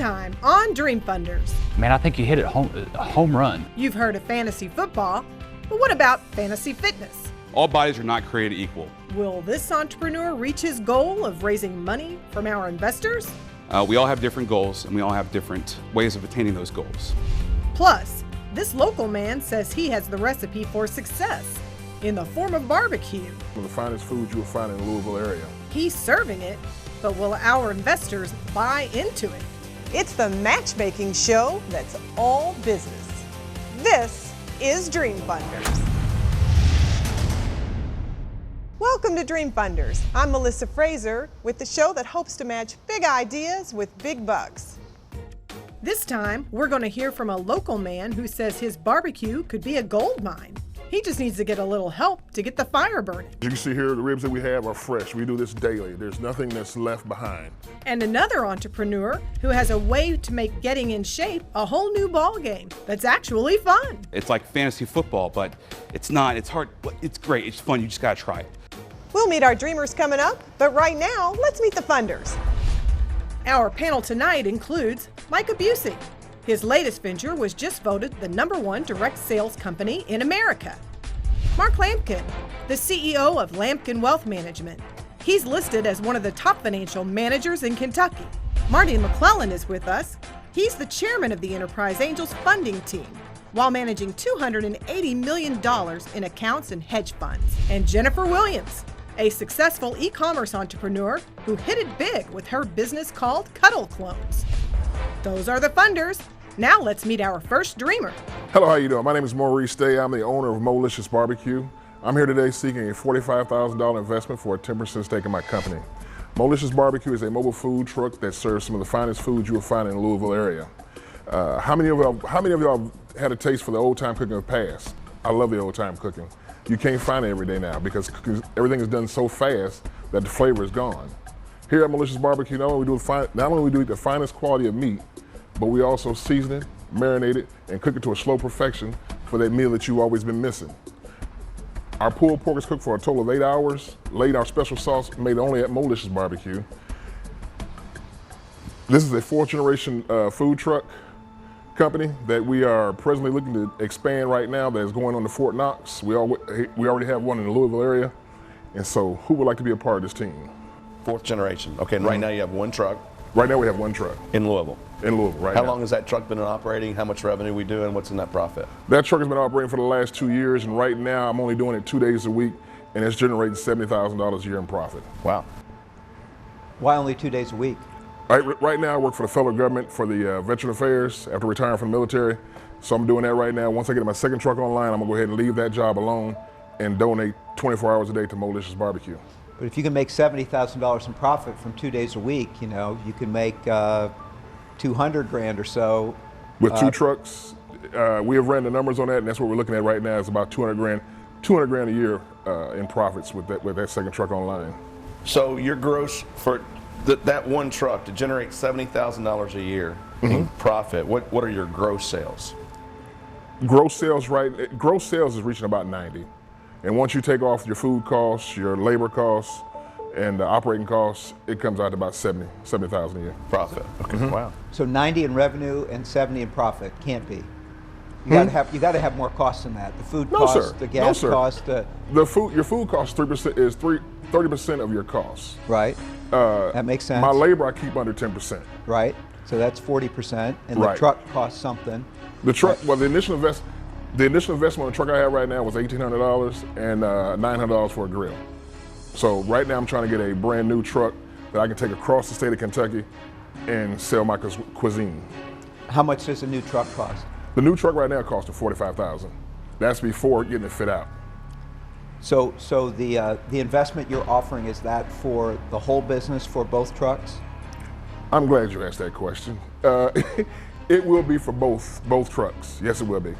time on Dream Funders. Man, I think you hit it a home run. You've heard of fantasy football, but what about fantasy fitness? All bodies are not created equal. Will this entrepreneur reach his goal of raising money from our investors? We all have different goals, and we all have different ways of attaining those goals. Plus, this local man says he has the recipe for success in the form of barbecue. One of the finest foods you'll find in the Louisville area. He's serving it, but will our investors buy into it? It's the matchmaking show that's all business. This is Dream Funders. Welcome to Dream Funders. I'm Melissa Fraser with the show that hopes to match big ideas with big bucks. This time, we're going to hear from a local man who says his barbecue could be a gold mine. He just needs to get a little help to get the fire burning. You can see here, the ribs that we have are fresh. We do this daily. There's nothing that's left behind. And another entrepreneur who has a way to make getting in shape a whole new ball game that's actually fun. It's like fantasy football, but it's not. It's hard. It's great. It's fun. You just got to try it. We'll meet our dreamers coming up, but right now, let's meet the funders. Our panel tonight includes Micah Busey. His latest venture was just voted the #1 direct sales company in America. Mark Lampkin, the CEO of Lampkin Wealth Management. He's listed as one of the top financial managers in Kentucky. Marty McClellan is with us. He's the chairman of the Enterprise Angels funding team, while managing $280 million in accounts and hedge funds. And Jennifer Williams, a successful e-commerce entrepreneur who hit it big with her business called Cuddle Clones. Those are the funders. Now let's meet our first dreamer. Hello, how you doing? My name is MoeLicious. I'm the owner of MoeLicious BBQ. I'm here today seeking a $45,000 investment for a 10% stake in my company. MoeLicious BBQ is a mobile food truck that serves some of the finest foods you will find in the Louisville area. How many of y'all had a taste for the old time cooking of the past? I love the old time cooking. You can't find it every day now because everything is done so fast that the flavor is gone. Here at MoeLicious BBQ, not only do we do the finest quality of meat, but we also season it, marinate it, and cook it to a slow perfection for that meal that you've always been missing. Our pulled pork is cooked for a total of 8 hours, laid in our special sauce made only at MoeLicious BBQ. This is a 4th generation food truck company that we are presently looking to expand right now that is going on to Fort Knox. We already have one in the Louisville area, and so who would like to be a part of this team? 4th generation. Okay, and right now you have one truck. Right now we have one truck. In Louisville? In Louisville, right now. How long has that truck been operating? How much revenue we do and what's in that profit? That truck has been operating for the last 2 years, and right now I'm only doing it 2 days a week, and it's generating $70,000 a year in profit. Wow. Why only 2 days a week? Right now I work for the federal government for the Veteran Affairs after retiring from the military. So I'm doing that right now. Once I get my second truck online, I'm gonna go ahead and leave that job alone and donate 24 hours a day to MoeLicious BBQ. But if you can make $70,000 in profit from 2 days a week, you know, you can make 200 grand or so. With 2 trucks, we have ran the numbers on that, and that's what we're looking at right now. It's about 200 grand a year in profits with that second truck online. So your gross for that one truck to generate $70,000 a year in profit, what are your gross sales? Gross sales is reaching about 90. And once you take off your food costs, your labor costs, and the operating costs, it comes out to about 70,000 a year. Profit. Okay. Wow. So 90 in revenue and 70 in profit can't be. You got to have more costs than that. The food cost, the gas cost. Your food cost 30% of your costs. Right. That makes sense. My labor I keep under 10%. Right. So that's 40%, and the truck costs something. The truck. Well, the initial investment on the truck I have right now was $1,800 and $900 for a grill. So right now I'm trying to get a brand new truck that I can take across the state of Kentucky and sell my cuisine. How much does a new truck cost? The new truck right now costs $45,000. That's before getting it fit out. So the investment you're offering, is that for the whole business for both trucks? I'm glad you asked that question. It will be for both trucks. Yes, it will be.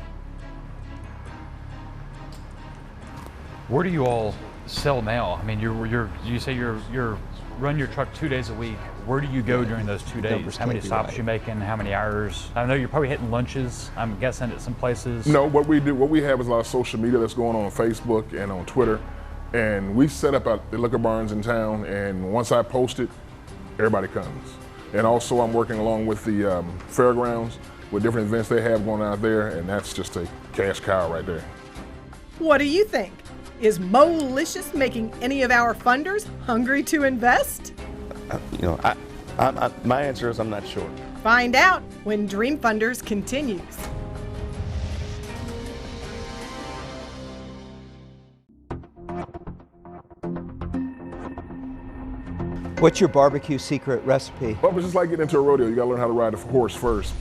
Where do you all sell now? I mean, you say you're run your truck 2 days a week. Where do you go during those 2 days? How many stops you making? How many hours? I know you're probably hitting lunches, I'm guessing, at some places. No, what we have is a lot of social media that's going on Facebook and on Twitter. And we set up at the liquor barns in town, and once I post it, everybody comes. And also I'm working along with the fairgrounds with different events they have going out there, and that's just a cash cow right there. What do you think? Is MoeLicious making any of our funders hungry to invest? My answer is I'm not sure. Find out when Dream Funders continues. What's your barbecue secret recipe? Well, it's just like getting into a rodeo. You gotta learn how to ride a horse first.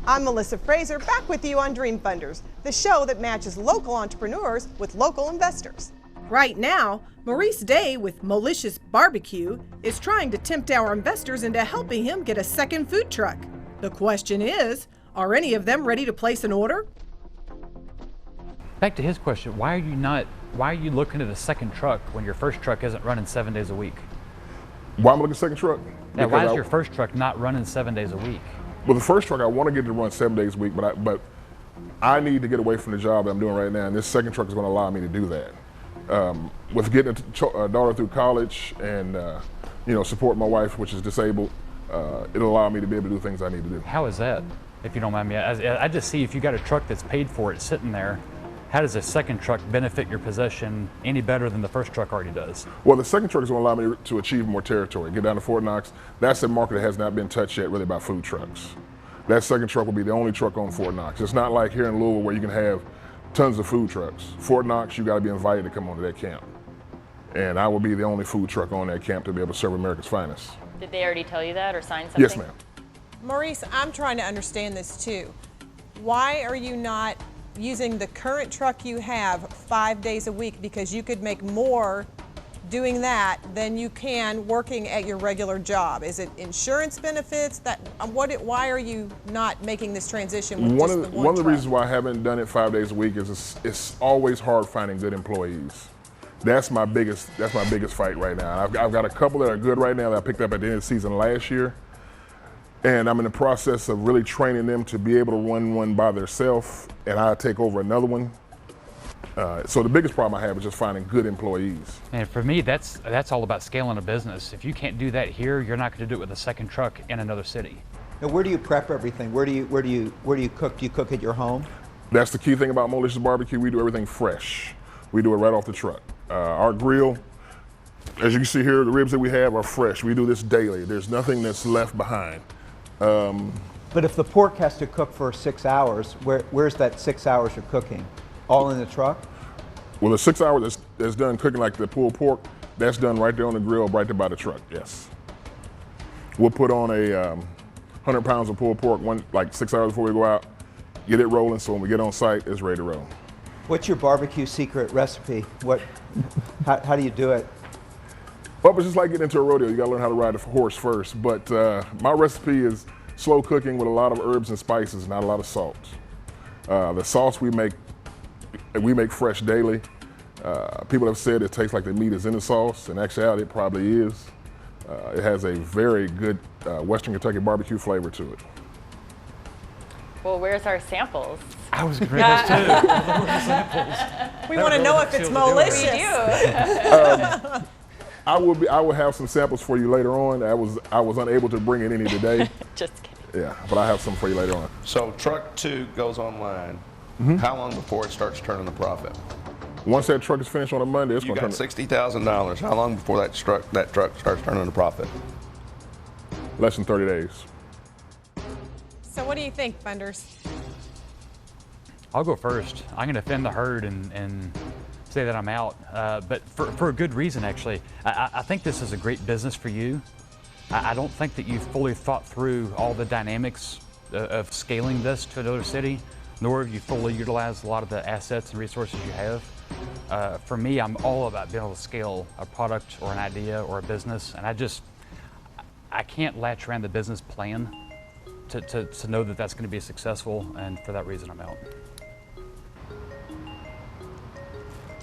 I'm Melissa Fraser, back with you on Dream Funders, the show that matches local entrepreneurs with local investors. Right now, Maurice Day with MoeLicious BBQ is trying to tempt our investors into helping him get a second food truck. The question is, are any of them ready to place an order? Back to his question, why are you looking at a second truck when your first truck isn't running 7 days a week? Why am I looking at a second truck? Now, why is your first truck not running 7 days a week? Well, the first truck, I want to get it to run 7 days a week, but I need to get away from the job that I'm doing right now, and this second truck is going to allow me to do that. With getting a daughter through college and support my wife, which is disabled, it'll allow me to be able to do things I need to do. How is that, if you don't mind me? I just see if you got a truck that's paid for it sitting there, how does a second truck benefit your possession any better than the first truck already does? Well, the second truck is going to allow me to achieve more territory, get down to Fort Knox. That's a market that has not been touched yet really by food trucks. That second truck will be the only truck on Fort Knox. It's not like here in Louisville where you can have tons of food trucks. Fort Knox, you got to be invited to come onto that camp. And I will be the only food truck on that camp to be able to serve America's finest. Did they already tell you that or sign something? Yes, ma'am. Maurice, I'm trying to understand this too. Why are you not using the current truck you have 5 days a week? Because you could make more doing that than you can working at your regular job. Is it insurance benefits? Why are you not making this transition with One just of the the, one one of the truck? reasons why I haven't done it 5 days a week is it's always hard finding good employees. That's my biggest fight right now. I've got a couple that are good right now that I picked up at the end of the season last year. And I'm in the process of really training them to be able to run one by themselves, and I take over another one. So the biggest problem I have is just finding good employees. And for me, that's all about scaling a business. If you can't do that here, you're not going to do it with a second truck in another city. Now, where do you prep everything? Where do you cook? Do you cook at your home? That's the key thing about MoeLicious BBQ. We do everything fresh. We do it right off the truck. Our grill, as you can see here, the ribs that we have are fresh. We do this daily. There's nothing that's left behind. But if the pork has to cook for 6 hours, where's that 6 hours of cooking? All in the truck? Well, the 6 hours that's done cooking like the pulled pork, that's done right there on the grill, right there by the truck, yes. We'll put on a 100 pounds of pulled pork like 6 hours before we go out, get it rolling, so when we get on site, it's ready to roll. What's your barbecue secret recipe? How do you do it? Well, it's just like getting into a rodeo. You gotta learn how to ride a horse first. But my recipe is slow cooking with a lot of herbs and spices, not a lot of salt. The sauce we make fresh daily. People have said it tastes like the meat is in the sauce. In actuality, it probably is. It has a very good Western Kentucky barbecue flavor to it. Well, where's our samples? I was going to bring those too. We want to know if it's MoeLicious. We do. I will have some samples for you later on. I was unable to bring in any today. Just kidding. Yeah, but I have some for you later on. So truck 2 goes online. How long before it starts turning a profit? Once that truck is finished on a Monday, it's You going to got turn $60,000. How long before that truck starts turning a profit? less than 30 days. So what do you think, funders? I'll go first. I'm going to offend the herd and say that I'm out, but for a good reason, actually. I think this is a great business for you. I don't think that you've fully thought through all the dynamics of scaling this to another city, nor have you fully utilized a lot of the assets and resources you have. For me, I'm all about being able to scale a product or an idea or a business, and I can't latch around the business plan to know that that's going to be successful, and for that reason, I'm out.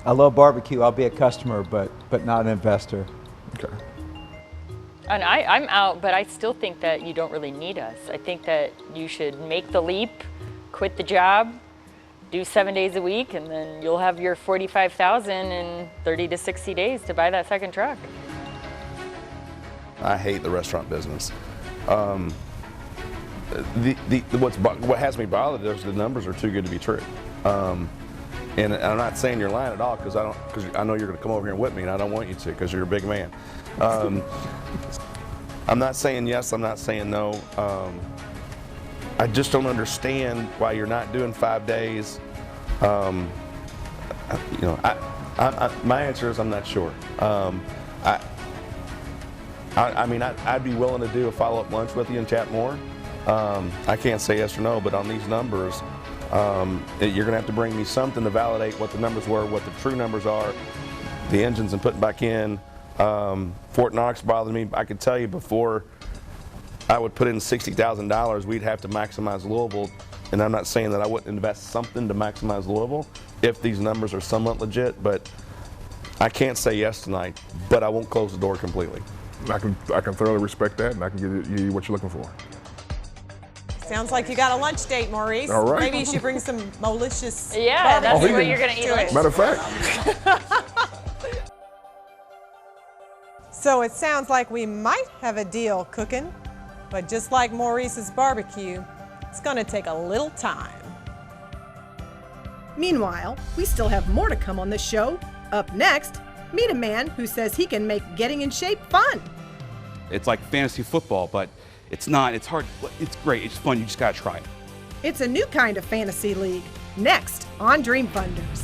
I love barbecue. I'll be a customer, but not an investor. Okay. And I'm out, but I still think that you don't really need us. I think that you should make the leap, quit the job, do 7 days a week, and then you'll have your $45,000 in 30 to 60 days to buy that second truck. I hate the restaurant business. What has me bothered is the numbers are too good to be true. And I'm not saying you're lying at all, because I know you're going to come over here and whip me, and I don't want you to, because you're a big man. I'm not saying yes, I'm not saying no. I just don't understand why you're not doing 5 days. You know, my answer is I'm not sure. I mean, I'd be willing to do a follow-up lunch with you and chat more. I can't say yes or no, but on these numbers, you're going to have to bring me something to validate what the numbers were, what the true numbers are, the engines and putting back in. Fort Knox bothered me. I could tell you before I would put in $60,000, we'd have to maximize Louisville. And I'm not saying that I wouldn't invest something to maximize Louisville if these numbers are somewhat legit, but I can't say yes tonight, but I won't close the door completely. I can thoroughly respect that, and I can give you what you're looking for. Sounds like you got a lunch date, Maurice. All right. Maybe you should bring some MoeLicious. Yeah, that's barbecue what you're going to eat lunch. Matter of fact. So it sounds like we might have a deal cooking, but just like Maurice's barbecue, it's going to take a little time. Meanwhile, we still have more to come on the show. Up next, meet a man who says he can make getting in shape fun. It's like fantasy football, but it's not. It's hard. It's great. It's fun. You just got to try it. It's a new kind of fantasy league. Next on Dream Funders.